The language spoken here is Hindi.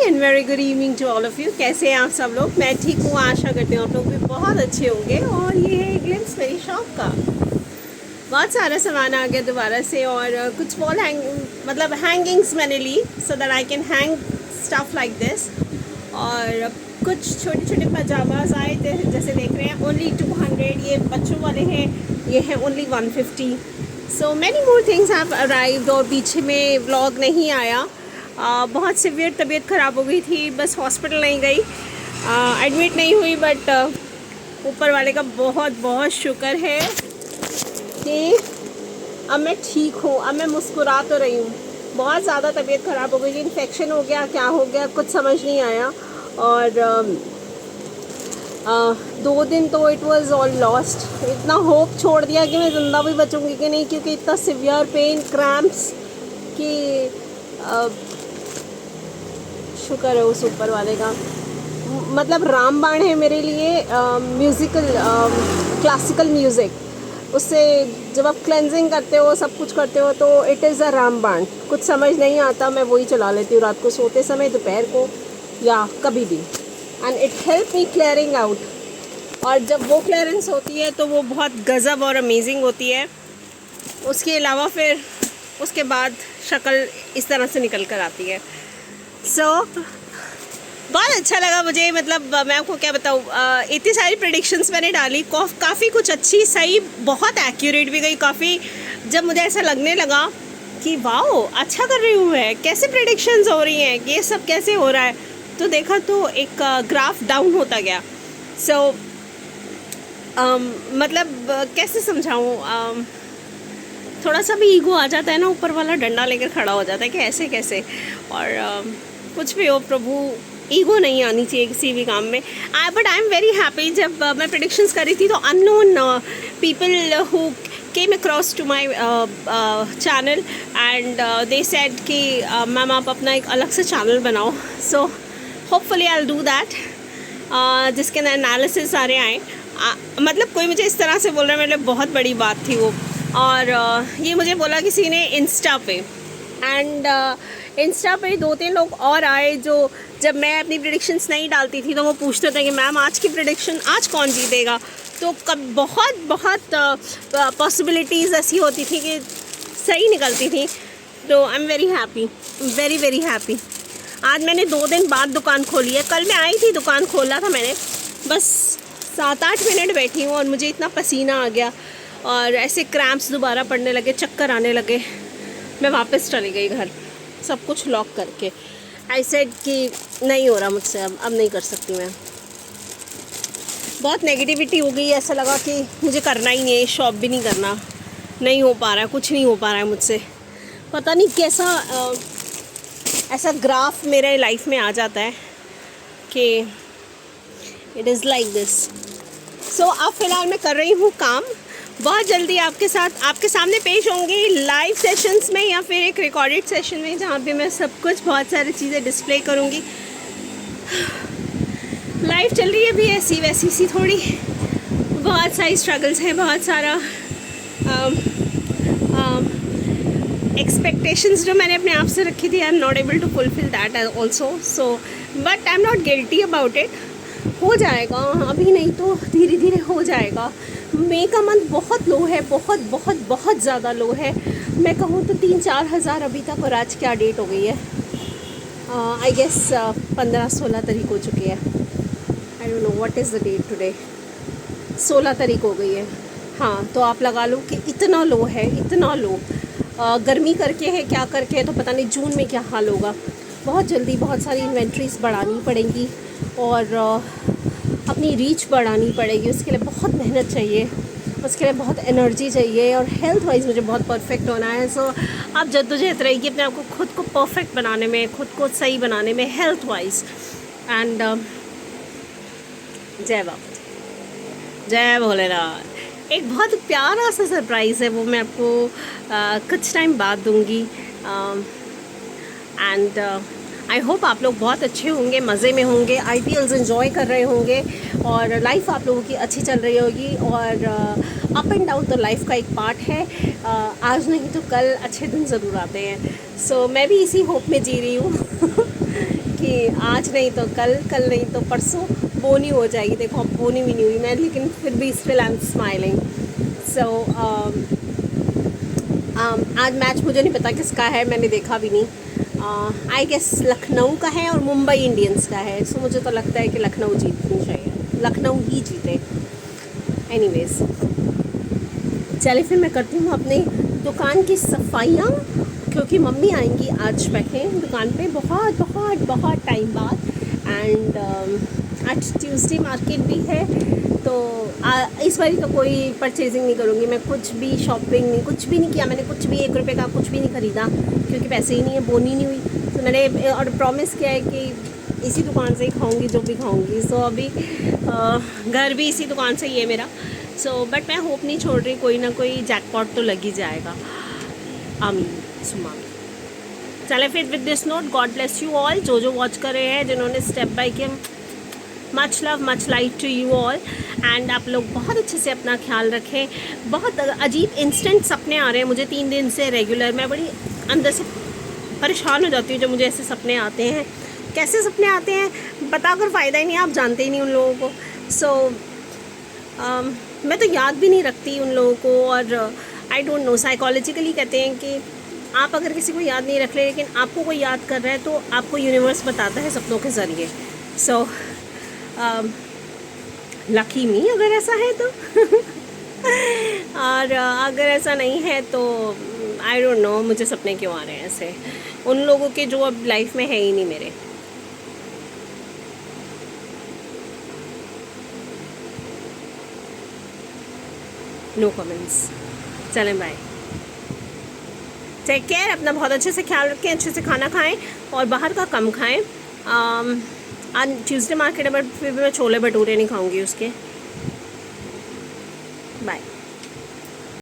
And very good evening to all of you. कैसे हैं आप सब लोग? मैं ठीक हूँ, आशा करती हूँ आप लोग भी बहुत अच्छे होंगे। और ये है ग्लिम्स मेरी शॉप का। बहुत सारा सामान आ गया दोबारा से, और कुछ वॉल मतलब हैंगिंग्स मैंने ली so that I can hang stuff like this. और कुछ छोटे छोटे पजामाज आए थे, जैसे देख रहे हैं, ओनली 200। ये बच्चों वाले हैं, ये हैं only 150। So many more things have arrived. और पीछे में व्लॉग नहीं आया, बहुत सीवियर तबीयत ख़राब हो गई थी, बस हॉस्पिटल नहीं गई, एडमिट नहीं हुई। बट ऊपर वाले का बहुत बहुत शुक्र है कि अब मैं ठीक हूँ, अब मैं मुस्कुरा तो रही हूँ। बहुत ज़्यादा तबीयत ख़राब हो गई थी, इन्फेक्शन हो गया, क्या हो गया कुछ समझ नहीं आया। और 2 दिन तो इट वाज ऑल लॉस्ट। इतना होप छोड़ दिया कि मैं ज़िंदा भी बचूँगी कि नहीं, क्योंकि इतना सिवियर पेन, क्रैम्प्स कि शुक्र है उस ऊपर वाले का। मतलब रामबाण है मेरे लिए म्यूज़िकल, क्लासिकल म्यूज़िक। उससे जब आप क्लेंजिंग करते हो, सब कुछ करते हो, तो इट इज़ अ रामबाण। कुछ समझ नहीं आता, मैं वही चला लेती हूँ रात को सोते समय, दोपहर को, या कभी भी। And it help me clearing out. और जब वो क्लियरेंस होती है तो वो बहुत गज़ब और अमेजिंग होती है। उसके अलावा फिर उसके बाद शक्ल इस तरह से निकल कर आती है। बहुत अच्छा लगा मुझे। मतलब मैं आपको क्या बताऊँ, इतनी सारी प्रेडिक्शंस मैंने डाली, काफ़ी कुछ अच्छी, सही, बहुत एक्यूरेट भी गई काफ़ी। जब मुझे ऐसा लगने लगा कि वाओ अच्छा कर रही हूँ मैं, कैसे प्रेडिक्शंस हो रही हैं, ये सब कैसे हो रहा है, तो देखा तो एक ग्राफ डाउन होता गया। मतलब कैसे समझाऊँ, थोड़ा सा भी ईगो आ जाता है ना, ऊपर वाला डंडा लेकर खड़ा हो जाता है कि ऐसे कैसे। और कुछ भी हो प्रभु, ईगो नहीं आनी चाहिए किसी भी काम में। But I am very happy. जब मैं प्रेडिक्शंस कर रही थी तो unknown people who came across to my channel and they said कि मैम आप अपना एक अलग से चैनल बनाओ। So hopefully I will do that, जिसके अंदर एनालिसिस सारे आए। मतलब कोई मुझे इस तरह से बोल रहा है, मतलब बहुत बड़ी बात थी वो। और ये मुझे बोला किसी ने इंस्टा पे, एंड इंस्टा पे 2-3 लोग और आए जो जब मैं अपनी प्रेडिक्शंस नहीं डालती थी तो वो पूछते थे कि मैम आज की प्रेडिक्शन आज कौन जीतेगा। तो बहुत पॉसिबिलिटीज़ ऐसी होती थी कि सही निकलती थी। तो आई am very happy, very very happy. आज मैंने 2 दिन बाद दुकान खोली है। कल मैं आई थी, दुकान खोला था मैंने, बस 7-8 मिनट बैठी हूँ और मुझे इतना पसीना आ गया और ऐसे क्रैम्प्स दोबारा पड़ने लगे, चक्कर आने लगे। मैं वापस चली गई घर, सब कुछ लॉक करके। आई सेड कि नहीं हो रहा मुझसे, अब नहीं कर सकती मैं। बहुत नेगेटिविटी हो गई, ऐसा लगा कि मुझे करना ही नहीं है, शॉप भी नहीं करना, नहीं हो पा रहा है, कुछ नहीं हो पा रहा है मुझसे। पता नहीं कैसा ऐसा ग्राफ मेरे लाइफ में आ जाता है कि इट इज़ लाइक दिस। सो अब फ़िलहाल मैं कर रही हूँ काम। बहुत जल्दी आपके सामने पेश होंगी लाइव सेशंस में या फिर एक रिकॉर्डेड सेशन में, जहाँ पे मैं सब कुछ, बहुत सारी चीज़ें डिस्प्ले करूँगी। लाइफ चल रही है भी ऐसी वैसी सी थोड़ी, बहुत सारी स्ट्रगल्स हैं, बहुत सारा एक्सपेक्टेशंस जो मैंने अपने आप से रखी थी, I am not able to fulfil that also. So but I am not guilty about it. हो जाएगा, अभी नहीं तो धीरे धीरे हो जाएगा। मई का मंथ बहुत लो है, बहुत बहुत बहुत ज़्यादा लो है। मैं कहूँ तो 3-4 हज़ार अभी तक। और आज क्या डेट हो गई है? आई गेस 15-16 तारीख हो चुकी है। I don't know what is the date today. 16 तारीख हो गई है। हाँ, तो आप लगा लो कि इतना लो है, इतना लो। गर्मी करके है, क्या करके है तो पता नहीं जून में क्या हाल होगा। बहुत जल्दी बहुत सारी इन्वेंट्रीज बढ़ानी पड़ेंगी और अपनी रीच बढ़ानी पड़ेगी। उसके लिए बहुत मेहनत चाहिए, उसके लिए बहुत एनर्जी चाहिए, और हेल्थ वाइज मुझे बहुत परफेक्ट होना है। सो आप जद्दोजहद रहेगी अपने आप को खुद को परफेक्ट बनाने में, खुद को सही बनाने में, हेल्थ वाइज। एंड जय बाबा, जय भोलेनाथ। एक बहुत प्यारा सा सरप्राइज़ है, वो मैं आपको कुछ टाइम बाद दूँगी। एंड आई होप आप लोग बहुत अच्छे होंगे, मज़े में होंगे, IPLs एंजॉय कर रहे होंगे और लाइफ आप लोगों की अच्छी चल रही होगी। और अप एंड डाउन तो लाइफ का एक पार्ट है। आज नहीं तो कल अच्छे दिन ज़रूर आते हैं। सो मैं भी इसी होप में जी रही हूँ कि आज नहीं तो कल, कल नहीं तो परसों बोनी हो जाएगी। देखो अब बोनी भी नहीं हुई मैं, लेकिन फिर भी स्टिल आई एम स्माइलिंग। सो आज मैच मुझे नहीं पता किसका है, मैंने देखा भी नहीं। आई गेस लखनऊ का है और मुंबई इंडियंस का है। सो मुझे तो लगता है कि लखनऊ जीतनी चाहिए, लखनऊ ही जीते। एनीवेज, चलिए फिर मैं करती हूँ अपनी दुकान की सफाइयाँ, क्योंकि मम्मी आएंगी आज पैकें दुकान पे बहुत बहुत बहुत टाइम बाद। एंड आज ट्यूसडे मार्केट भी है, तो इस बारी तो कोई परचेजिंग नहीं करूँगी मैं, कुछ भी शॉपिंग नहीं, कुछ भी नहीं किया मैंने, कुछ भी 1 रुपये का कुछ भी नहीं ख़रीदा, क्योंकि पैसे ही नहीं है, बोनी नहीं हुई। तो मैंने और प्रॉमिस किया है कि इसी दुकान से ही खाऊंगी जो भी खाऊंगी। सो अभी घर भी इसी दुकान से ही है मेरा। सो बट मैं होप नहीं छोड़ रही, कोई ना कोई जैकपॉट तो लग ही जाएगा। आमीन सुमा। चले फिर with this note, God bless you all, जो वॉच कर रहे हैं, जिन्होंने स्टेप बाय के, much love much light to you all. And आप लोग बहुत अच्छे से अपना ख्याल रखें। बहुत अजीब इंस्टेंट सपने आ रहे हैं मुझे 3 दिन से रेगुलर। मैं बड़ी अंदर से परेशान हो जाती हूँ जब मुझे ऐसे सपने आते हैं। कैसे सपने आते हैं बताकर फ़ायदा ही नहीं, आप जानते ही नहीं उन लोगों को। सो मैं तो याद भी नहीं रखती उन लोगों को। और आई डोंट नो, साइकोलॉजिकली कहते हैं कि आप अगर किसी को याद नहीं रख ले, लेकिन आपको कोई याद कर रहा है तो आपको यूनिवर्स बताता है सपनों के ज़रिए। सो लकी मी अगर ऐसा है तो और अगर ऐसा नहीं है तो आई डोंट नो मुझे सपने क्यों आ रहे हैं ऐसे, उन लोगों के जो अब लाइफ में है ही नहीं मेरे। No comments. चलें बाय, टेक केयर, अपना बहुत अच्छे से ख्याल रखें, अच्छे से खाना खाएं और बाहर का कम खाएं। आज ट्यूसडे मार्केट है, बट फिर भी मैं छोले भटूरे नहीं खाऊंगी उसके। बाय।